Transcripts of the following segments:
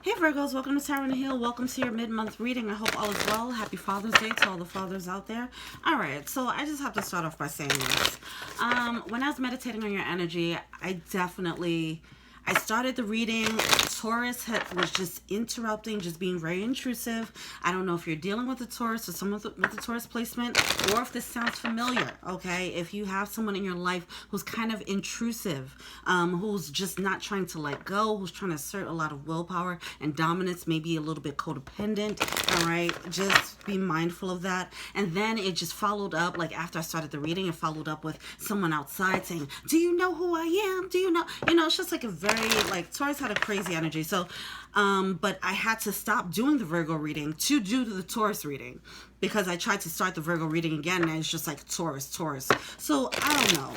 Hey Virgos, welcome to Tarot and Heal. Welcome to your mid-month reading. I hope all is well. Happy Father's Day to all the fathers out there. Alright, so I just have to start off by saying this. When I was meditating on your energy, I started the reading. Taurus was just interrupting, just being very intrusive. I don't know if you're dealing with a Taurus or someone with a Taurus placement, or if this sounds familiar, okay? If you have someone in your life who's kind of intrusive, who's just not trying to let go, who's trying to assert a lot of willpower and dominance, maybe a little bit codependent, all right? Just be mindful of that. And then it just followed up, like after I started the reading, it followed up with someone outside saying, do you know who I am? Do you know? You know, it's just like a very, like, Taurus had a crazy energy. So, but I had to stop doing the Virgo reading to do the Taurus reading because I tried to start the Virgo reading again and it's just like Taurus. So I don't know.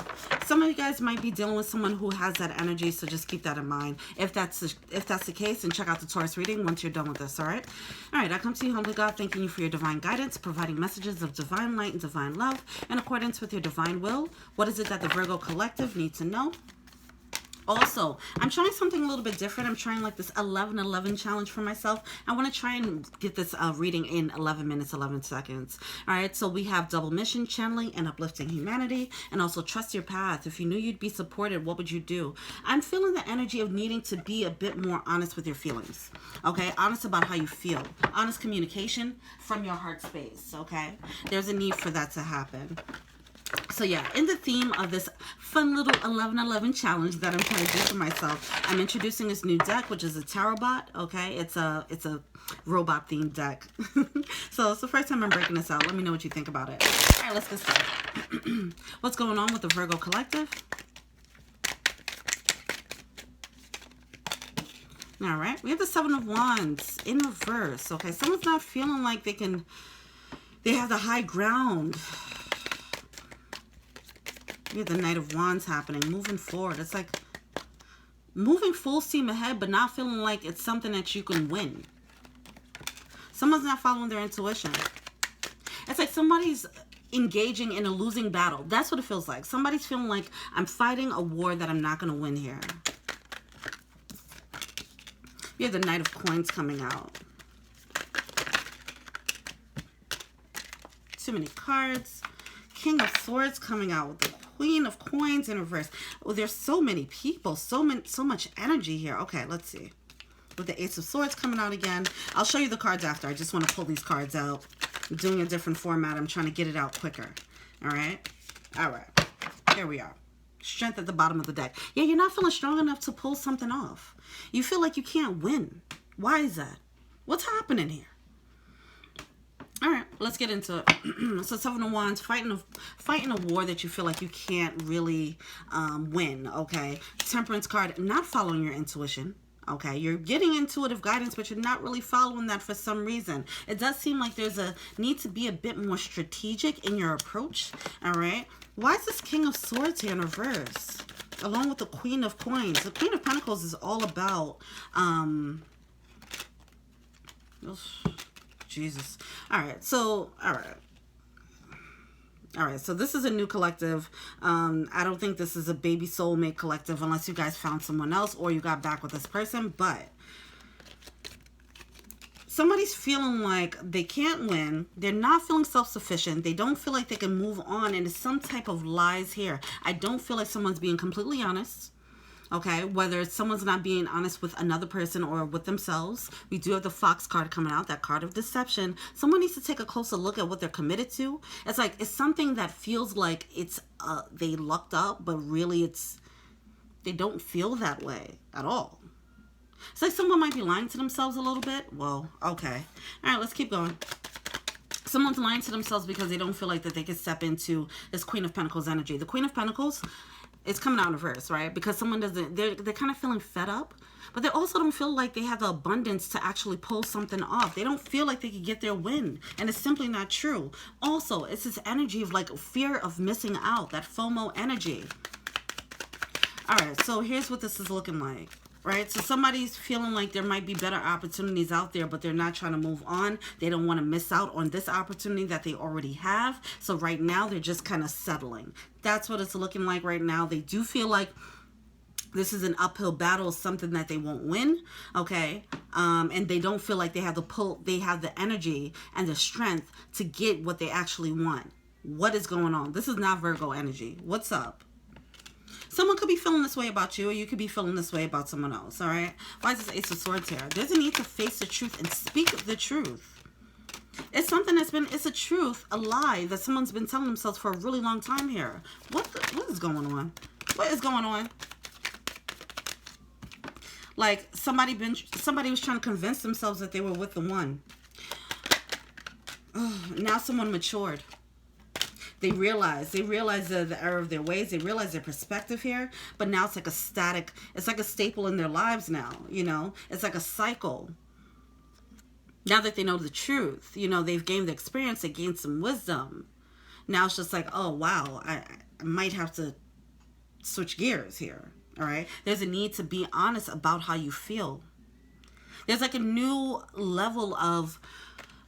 Some of you guys might be dealing with someone who has that energy, so just keep that in mind. If that's the case, then check out the Taurus reading once you're done with this, all right? All right, I come to you, humbly God, thanking you for your divine guidance, providing messages of divine light and divine love in accordance with your divine will. What is it that the Virgo collective needs to know? Also, I'm trying something a little bit different. I'm trying like this 11-11 challenge for myself. I want to try and get this reading in 11 minutes, 11 seconds. All right, so we have double mission, channeling, and uplifting humanity, and also trust your path. If you knew you'd be supported, what would you do? I'm feeling the energy of needing to be a bit more honest with your feelings, okay? Honest about how you feel. Honest communication from your heart space, okay? There's a need for that to happen. So yeah, in the theme of this fun little 11-11 challenge that I'm trying to do for myself, I'm introducing this new deck, which is a tarot bot, okay? It's a robot themed deck. So it's the first time I'm breaking this out. Let me know what you think about it. All right, let's get started. What's going on with the Virgo collective? All right, we have the Seven of Wands in reverse, okay? Someone's not feeling like they have the high ground. We have the Knight of Wands happening, moving forward. It's like moving full steam ahead, but not feeling like it's something that you can win. Someone's not following their intuition. It's like somebody's engaging in a losing battle. That's what it feels like. Somebody's feeling like I'm fighting a war that I'm not going to win here. We have the Knight of Coins coming out. Too many cards. King of Swords coming out with the Queen of Coins in reverse. Oh, there's so many people, so much energy here. Okay, let's see. With the Ace of Swords coming out again. I'll show you the cards after. I just want to pull these cards out. I'm doing a different format. I'm trying to get it out quicker. All right. All right. Here we are. Strength at the bottom of the deck. Yeah, you're not feeling strong enough to pull something off. You feel like you can't win. Why is that? What's happening here? All right, let's get into it. So Seven of Wands, fighting a war that you feel like you can't really win, okay? Temperance card, not following your intuition, okay? You're getting intuitive guidance, but you're not really following that for some reason. It does seem like there's a need to be a bit more strategic in your approach, all right? Why is this King of Swords here in reverse? Along with the Queen of Coins. The Queen of Pentacles is all about... Jesus. All right, so this is a new collective. I don't think this is a baby soulmate collective unless you guys found someone else or you got back with this person, but somebody's feeling like they can't win. They're not feeling self-sufficient. They don't feel like they can move on, and it's some type of lies here. I don't feel like someone's being completely honest. Okay, whether someone's not being honest with another person or with themselves. We do have the Fox card coming out, that card of deception. Someone needs to take a closer look at what they're committed to. It's like, it's something that feels like it's, they lucked up, but really they don't feel that way at all. It's like someone might be lying to themselves a little bit. Well, okay. All right, let's keep going. Someone's lying to themselves because they don't feel like that they can step into this Queen of Pentacles energy. The Queen of Pentacles, it's coming out in reverse, right? Because someone doesn't, they're kind of feeling fed up, but they also don't feel like they have the abundance to actually pull something off. They don't feel like they could get their win, and it's simply not true. Also, it's this energy of like fear of missing out, that FOMO energy. All right, so here's what this is looking like. Right? So somebody's feeling like there might be better opportunities out there, but they're not trying to move on. They don't want to miss out on this opportunity that they already have. So right now, they're just kind of settling. That's what it's looking like right now. They do feel like this is an uphill battle, something that they won't win, okay? and they don't feel like they have the pull, they have the energy and the strength to get what they actually want. What is going on? This is not Virgo energy. What's up? Someone could be feeling this way about you, or you could be feeling this way about someone else, all right? Why is this Ace of Swords here? There's a need to face the truth and speak the truth. It's something that's been, it's a truth, a lie that someone's been telling themselves for a really long time here. What is going on? What is going on? Like somebody was trying to convince themselves that they were with the one. Oh, now someone matured. They realize the error of their ways. They realize their perspective here. But now it's like a static, it's like a staple in their lives now, you know. It's like a cycle. Now that they know the truth, you know, they've gained the experience, they gained some wisdom. Now it's just like, oh, wow, I might have to switch gears here, all right? There's a need to be honest about how you feel. There's like a new level of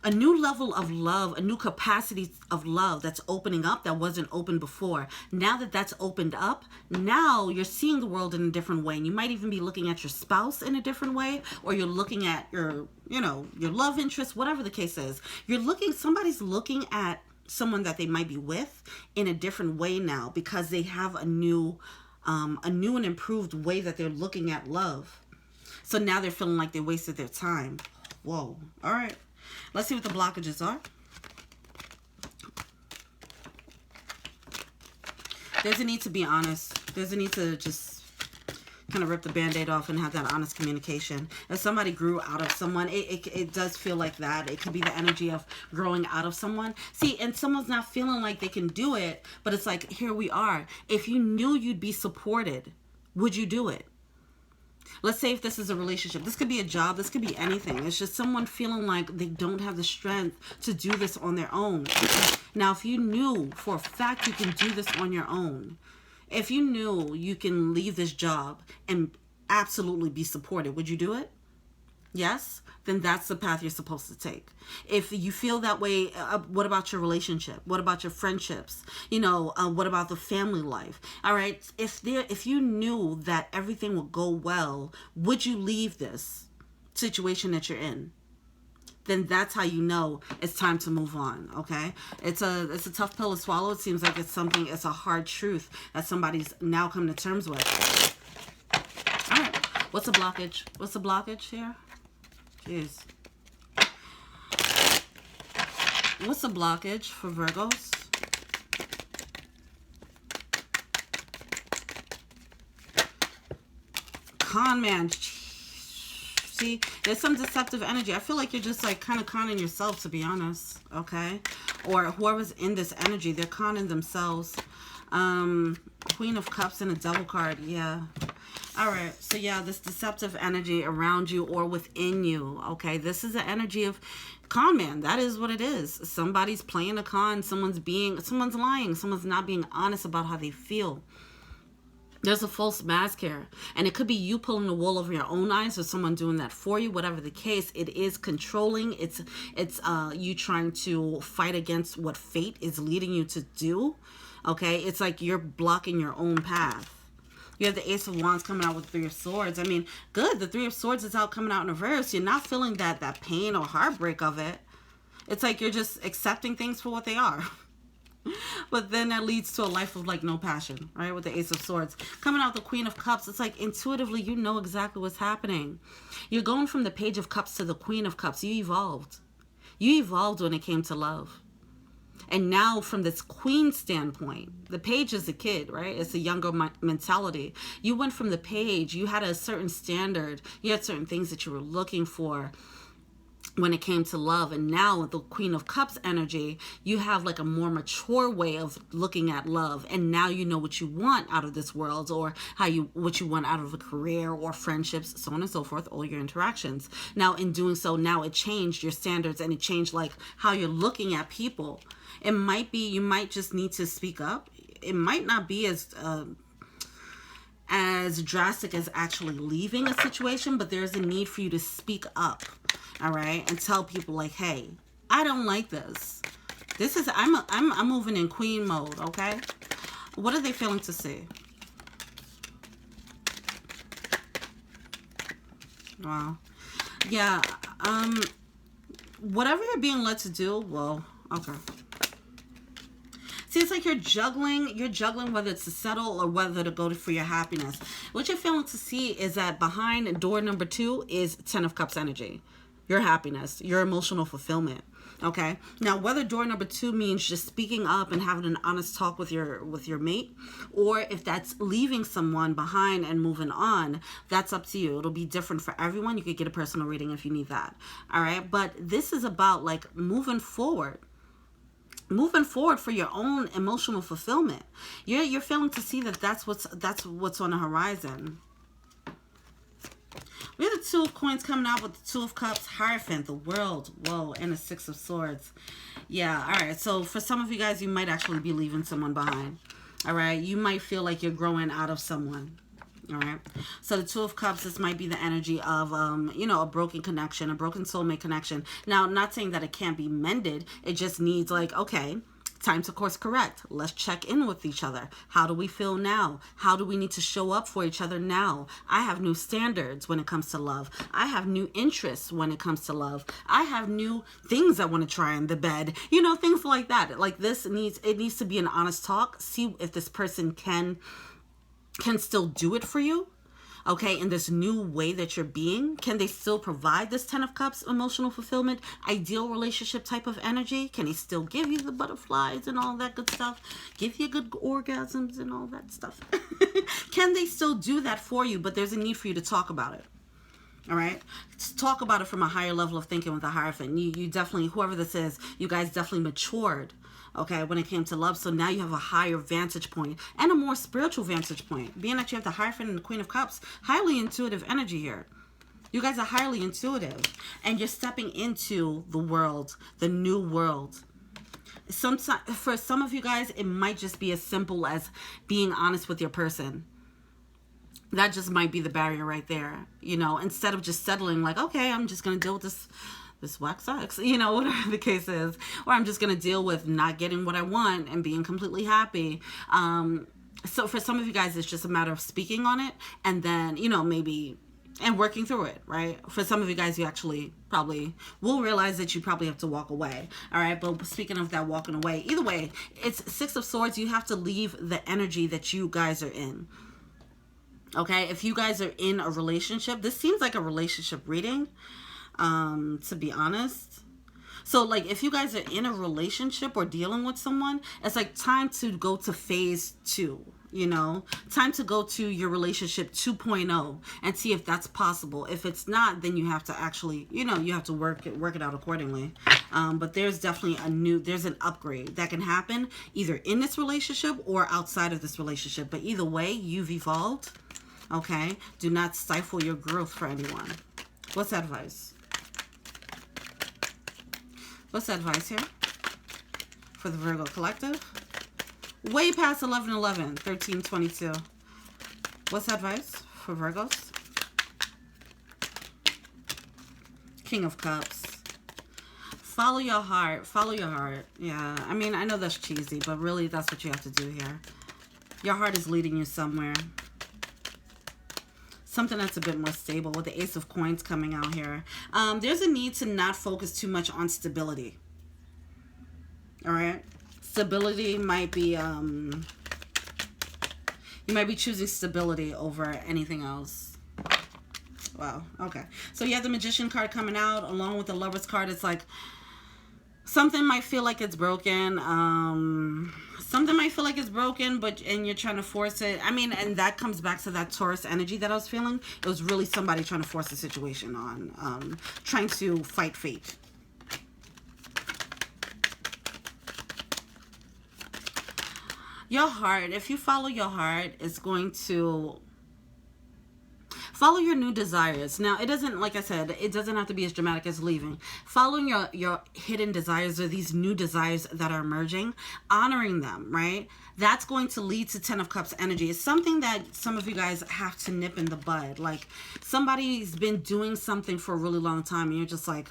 love, a new capacity of love that's opening up that wasn't open before. Now that that's opened up, now you're seeing the world in a different way. And you might even be looking at your spouse in a different way, or you're looking at your, you know, your love interest, whatever the case is. Somebody's looking at someone that they might be with in a different way now because they have a new and improved way that they're looking at love. So now they're feeling like they wasted their time. Whoa. All right. Let's see what the blockages are. There's a need to be honest. There's a need to just kind of rip the Band-Aid off and have that honest communication. If somebody grew out of someone, it does feel like that. It could be the energy of growing out of someone. See, and someone's not feeling like they can do it, but it's like, here we are. If you knew you'd be supported, would you do it? Let's say if this is a relationship, this could be a job, this could be anything. It's just someone feeling like they don't have the strength to do this on their own. Now, if you knew for a fact you can do this on your own, if you knew you can leave this job and absolutely be supported, would you do it? Yes? Then that's the path you're supposed to take. If you feel that way, what about your relationship? What about your friendships? You know, what about the family life? All right. If you knew that everything would go well, would you leave this situation that you're in? Then that's how you know it's time to move on. Okay. It's a tough pill to swallow. It seems like it's a hard truth that somebody's now come to terms with. All right. What's the blockage? What's the blockage here? Jeez. What's the blockage for Virgos? Con man. See, there's some deceptive energy. I feel like you're just like kind of conning yourself, to be honest. Okay? Or whoever's in this energy, they're conning themselves. Queen of Cups and a Devil card. Yeah. All right, so yeah, this deceptive energy around you or within you, okay? This is the energy of con man. That is what it is. Somebody's playing a con. Someone's lying. Someone's not being honest about how they feel. There's a false mask here. And it could be you pulling the wool over your own eyes or someone doing that for you. Whatever the case, it is controlling. It's you trying to fight against what fate is leading you to do, okay? It's like you're blocking your own path. You have the Ace of Wands coming out with Three of Swords. I mean, good. The Three of Swords is out coming out in reverse. You're not feeling that pain or heartbreak of it. It's like you're just accepting things for what they are. But then that leads to a life of like no passion, right? With the Ace of Swords. Coming out the Queen of Cups, it's like intuitively you know exactly what's happening. You're going from the Page of Cups to the Queen of Cups. You evolved. You evolved when it came to love. And now from this queen standpoint, the page is a kid, right? It's a younger mentality. You went from the page, you had a certain standard. You had certain things that you were looking for when it came to love. And now with the Queen of Cups energy, you have like a more mature way of looking at love. And now you know what you want out of this world, or what you want out of a career or friendships, so on and so forth, all your interactions. Now in doing so, now it changed your standards and it changed like how you're looking at people. It might be, you might just need to speak up. It might not be as drastic as actually leaving a situation, but there's a need for you to speak up, all right? And tell people like, hey, I don't like this. I'm moving in queen mode, okay? What are they failing to see? Wow. Yeah. Whatever you're being led to do, well, okay. See, it's like you're juggling whether it's to settle or whether to go for your happiness. What you're failing to see is that behind door number 2 is 10 of Cups energy. Your happiness, your emotional fulfillment. Okay. Now, whether door number 2 means just speaking up and having an honest talk with your mate, or if that's leaving someone behind and moving on, that's up to you. It'll be different for everyone. You could get a personal reading if you need that. All right. But this is about like moving forward for your own emotional fulfillment. You're failing to see that that's what's on the horizon. We have the 2 of Coins coming out with the 2 of Cups, Hierophant, the World, whoa, and the 6 of Swords. Yeah, all right. So for some of you guys, you might actually be leaving someone behind. All right. You might feel like you're growing out of someone. All right. So the 2 of Cups, this might be the energy of, a broken connection, a broken soulmate connection. Now, not saying that it can't be mended. It just needs like, okay, time to course correct. Let's check in with each other. How do we feel now? How do we need to show up for each other now? I have new standards when it comes to love. I have new interests when it comes to love. I have new things I want to try in the bed. Things like that. Like this needs to be an honest talk. See if this person can still do it for you. Okay, in this new way that you're being, can they still provide this 10 of Cups emotional fulfillment, ideal relationship type of energy? Can he still give you the butterflies and all that good stuff? Give you good orgasms and all that stuff? Can they still do that for you? But there's a need for you to talk about it. All right, let's talk about it from a higher level of thinking with the Hierophant. You definitely, whoever this is, you guys definitely matured. Okay, when it came to love. So now you have a higher vantage point and a more spiritual vantage point. Being that you have the Hierophant and the Queen of Cups, highly intuitive energy here. You guys are highly intuitive. And you're stepping into the world, the new world. For some of you guys, it might just be as simple as being honest with your person. That just might be the barrier right there. Instead of just settling like, okay, I'm just going to deal with this whack sucks, whatever the case is, or I'm just going to deal with not getting what I want and being completely happy. So for some of you guys, it's just a matter of speaking on it and then, maybe, and working through it, right? For some of you guys, you actually probably will realize that you probably have to walk away. All right. But speaking of that walking away, either way, it's 6 of Swords. You have to leave the energy that you guys are in. Okay. If you guys are in a relationship, this seems like a relationship reading. To be honest. So like if you guys are in a relationship or dealing with someone, it's like time to go to phase 2, time to go to your relationship 2.0 and see if that's possible. If it's not, then you have to actually, you have to work it out accordingly. But there's definitely there's an upgrade that can happen either in this relationship or outside of this relationship. But either way, you've evolved. Okay. Do not stifle your growth for anyone. What's advice? What's advice here for the Virgo collective? Way past 11/11, 13/22. What's advice for Virgos? King of Cups. Follow your heart. Follow your heart. Yeah, I mean, I know that's cheesy, but really that's what you have to do here. Your heart is leading you somewhere. Something that's a bit more stable with the Ace of Coins coming out here. There's a need to not focus too much on stability. All right. Stability might be, you might be choosing stability over anything else. Wow. Okay. So you have the Magician card coming out along with the Lover's card. It's like something might feel like it's broken. Something might feel like it's broken, and you're trying to force it. I mean, and that comes back to that Taurus energy that I was feeling. It was really somebody trying to force the situation on, trying to fight fate. Your heart, if you follow your heart, it's going to follow your new desires. Now, it doesn't, like I said, it doesn't have to be as dramatic as leaving. Following your hidden desires or these new desires that are emerging, honoring them, right? That's going to lead to 10 of Cups energy. It's something that some of you guys have to nip in the bud. Like somebody's been doing something for a really long time and you're just like,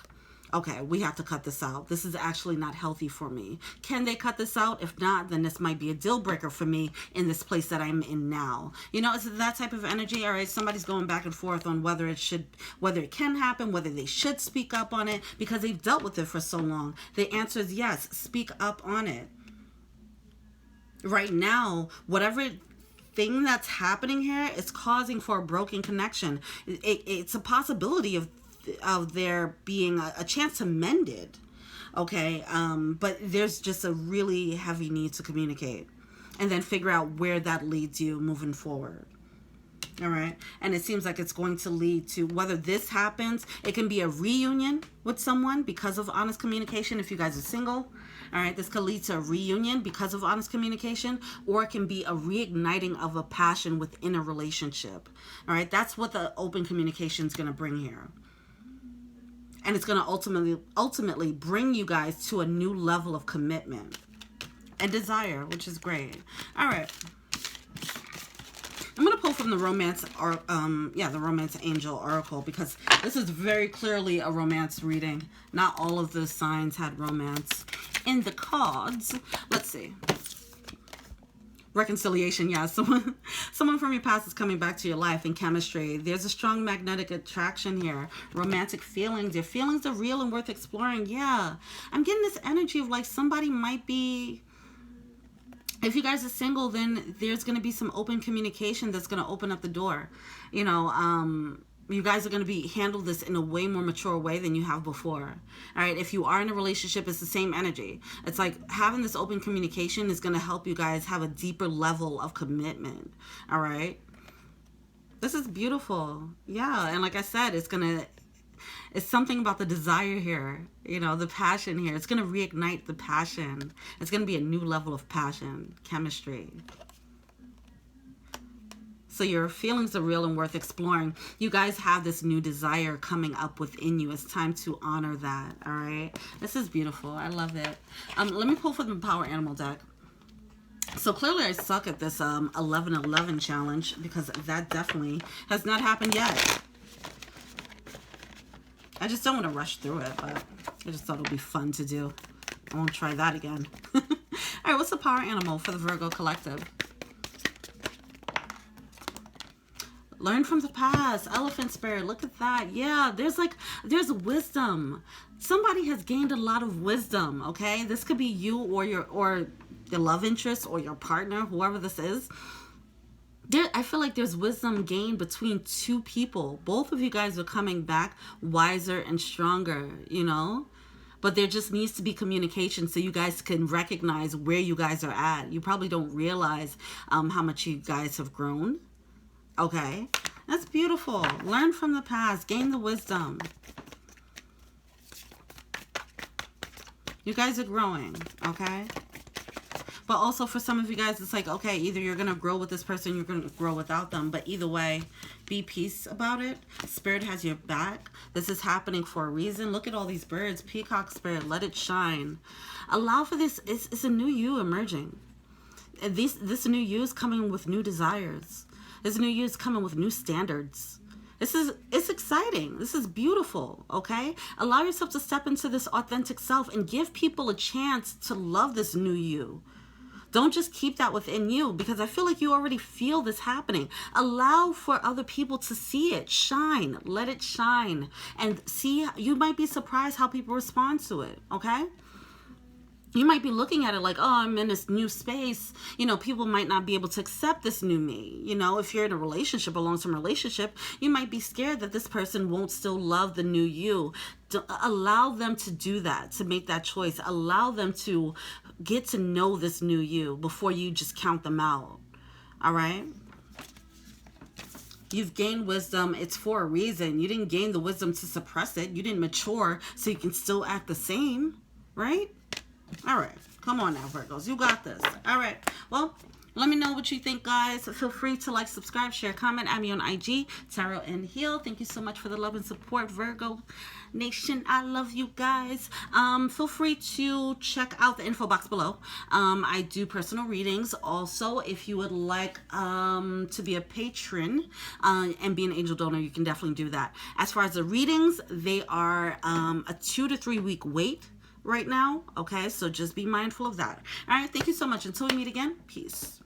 okay, we have to cut this out. This is actually not healthy for me. Can they cut this out? If not, then this might be a deal breaker for me in this place that I'm in now. You know, it's that type of energy. All right, somebody's going back and forth on whether it can happen, whether they should speak up on it, because they've dealt with it for so long. The answer is yes, speak up on it. Right now, whatever thing that's happening here is causing for a broken connection. It's a possibility of there being a chance to mend it, okay, but there's just a really heavy need to communicate and then figure out where that leads you moving forward. All right, and it seems like it's going to lead to, whether this happens, it can be a reunion with someone because of honest communication if you guys are single. All right, this could lead to a reunion because of honest communication, or it can be a reigniting of a passion within a relationship. All right, that's what the open communication is going to bring here. And it's going to ultimately bring you guys to a new level of commitment and desire, which is great. All right. I'm going to pull from the romance, or the romance angel oracle, because this is very clearly a romance reading. Not all of the signs had romance in the cards. Let's see. Reconciliation, yeah. Someone from your past is coming back to your life in chemistry. There's a strong magnetic attraction here. Romantic feelings. Your feelings are real and worth exploring. Yeah. I'm getting this energy of like somebody might be... If you guys are single, then there's going to be some open communication that's going to open up the door. You know, you guys are going to be handle this in a way more mature way than you have before. All right. If you are in a relationship, it's the same energy. It's like having this open communication is going to help you guys have a deeper level of commitment. All right. This is beautiful. Yeah. And like I said, it's something about the desire here, you know, the passion here. It's going to reignite the passion. It's going to be a new level of passion, chemistry. So your feelings are real and worth exploring. You guys have this new desire coming up within you. It's time to honor that, all right? This is beautiful. I love it. Let me pull from the Power Animal deck. So clearly I suck at this 11-11 challenge, because that definitely has not happened yet. I just don't want to rush through it, but I just thought it would be fun to do. I won't try that again. All right, what's the power animal for the Virgo collective? Learn from the past. Elephant spirit. Look at that. Yeah, there's wisdom. Somebody has gained a lot of wisdom, okay? This could be you or your love interest or your partner, whoever this is. I feel like there's wisdom gained between two people. Both of you guys are coming back wiser and stronger, you know? But there just needs to be communication so you guys can recognize where you guys are at. You probably don't realize how much you guys have grown. Okay? That's beautiful. Learn from the past. Gain the wisdom. You guys are growing, okay? But also for some of you guys, it's like, okay, either you're going to grow with this person, you're going to grow without them. But either way, be peace about it. Spirit has your back. This is happening for a reason. Look at all these birds. Peacock spirit, let it shine. Allow for this. It's a new you emerging. This new you is coming with new desires. This new you is coming with new standards. It's exciting. This is beautiful, okay? Allow yourself to step into this authentic self and give people a chance to love this new you. Don't just keep that within you, because I feel like you already feel this happening. Allow for other people to see it. Shine. Let it shine. And see, you might be surprised how people respond to it, okay? You might be looking at it like, oh, I'm in this new space. You know, people might not be able to accept this new me. You know, if you're in a relationship, a long-term relationship, you might be scared that this person won't still love the new you. Allow them to do that, to make that choice. Allow them to get to know this new you before you just count them out. All right? You've gained wisdom. It's for a reason. You didn't gain the wisdom to suppress it. You didn't mature so you can still act the same, right? All right. Come on now, Virgos. You got this. All right. Well, Let me know what you think, guys. Feel free to like, subscribe, share, comment. Add me on IG, Tarot and Heal. Thank you so much for the love and support, Virgo Nation. I love you guys. Feel free to check out the info box below. I do personal readings. Also, if you would like to be a patron and be an angel donor, you can definitely do that. As far as the readings, they are a 2 to 3 week wait right now. Okay, so just be mindful of that. All right, thank you so much. Until we meet again, peace.